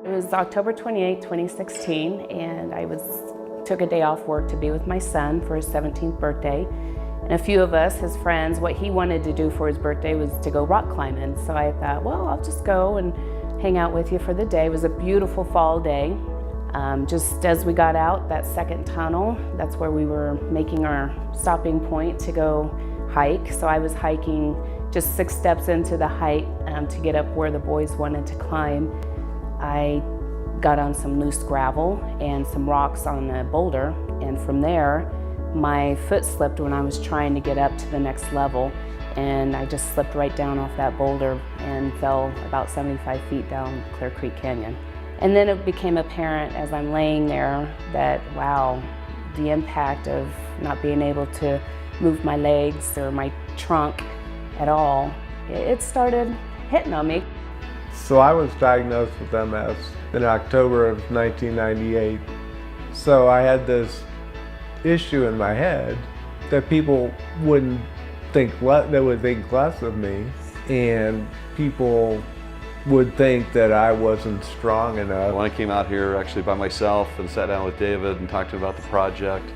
It was October 28, 2016, and I took a day off work to be with my son for his 17th birthday. And a few of us, his friends, what he wanted to do for his birthday was to go rock climbing. So I thought, well, I'll just go and hang out with you for the day. It was a beautiful fall day. Just as we got out that second tunnel, that's where we were making our stopping point to go hike. So I was hiking just 6 steps into the hike to get up where the boys wanted to climb. I got on some loose gravel and some rocks on a boulder, and from there my foot slipped when I was trying to get up to the next level, and I just slipped right down off that boulder and fell about 75 feet down Clear Creek Canyon. And then it became apparent as I'm laying there that, wow, the impact of not being able to move my legs or my trunk at all, it started hitting on me. So I was diagnosed with MS in October of 1998. So I had this issue in my head that people wouldn't think, they would think less of me, and people would think that I wasn't strong enough. When I came out here actually by myself and sat down with David and talked to him about the project,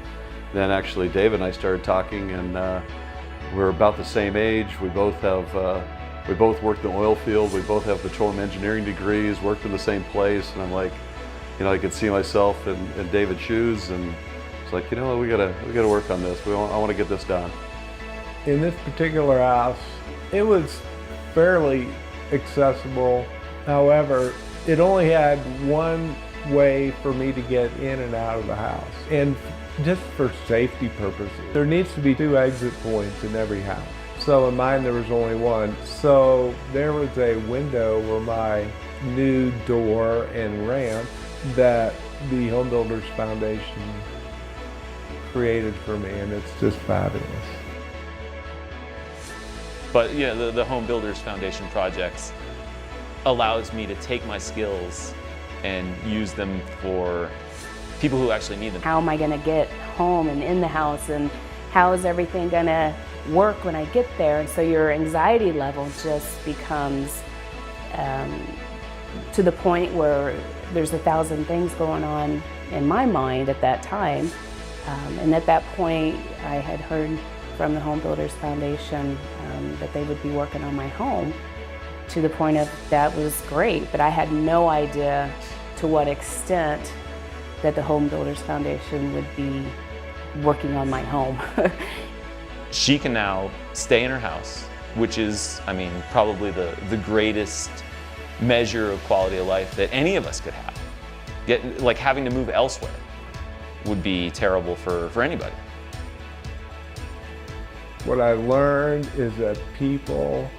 then actually David and I started talking, and we're about the same age. We both worked in the oil field. We both have petroleum engineering degrees, worked in the same place, and I'm like, I could see myself in David's shoes, and it's like, we gotta work on this. I want to get this done. In this particular house, it was fairly accessible. However, it only had one way for me to get in and out of the house. And just for safety purposes, there needs to be 2 exit points in every house. So in mine, there was only one. So there was a window where my new door and ramp that the Home Builders Foundation created for me, and it's just fabulous. But the Home Builders Foundation projects allows me to take my skills and use them for people who actually need them. How am I going to get home and in the house, and how is everything going to work when I get there? And so your anxiety level just becomes to the point where there's 1,000 things going on in my mind at that time. And at that point, I had heard from the Home Builders Foundation that they would be working on my home, to the point of that was great, but I had no idea to what extent that the Home Builders Foundation would be working on my home. She can now stay in her house, which is, probably the greatest measure of quality of life that any of us could have. Like having to move elsewhere would be terrible for anybody. What I learned is that people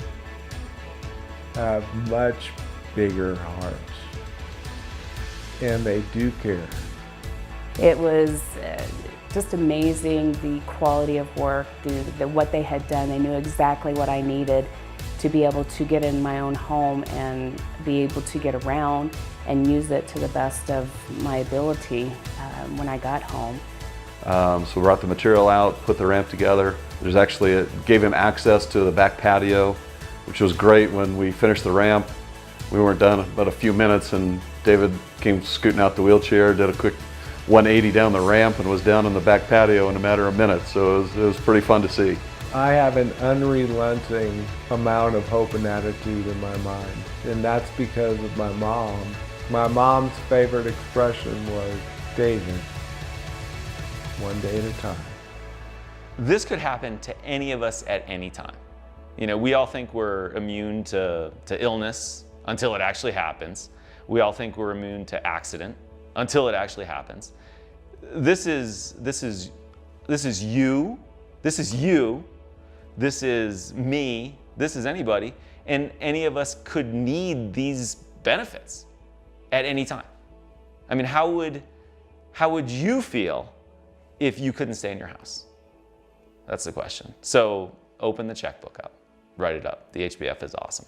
have much bigger hearts, and they do care. It was just amazing, the quality of work, what they had done. They knew exactly what I needed to be able to get in my own home and be able to get around and use it to the best of my ability when I got home. So we brought the material out, put the ramp together. It gave him access to the back patio, which was great. When we finished the ramp, we weren't done but a few minutes, and David came scooting out the wheelchair, did a quick 180 down the ramp, and was down in the back patio in a matter of minutes. So it was pretty fun to see. I have an unrelenting amount of hope and attitude in my mind, and that's because of my mom. My mom's favorite expression was, David, one day at a time. This could happen to any of us at any time. We all think we're immune to illness until it actually happens. We all think we're immune to accident until it actually happens. This is you. This is you. This is me. This is anybody. And any of us could need these benefits at any time. How would you feel if you couldn't stay in your house? That's the question. So open the checkbook up, write it up. The HBF is awesome.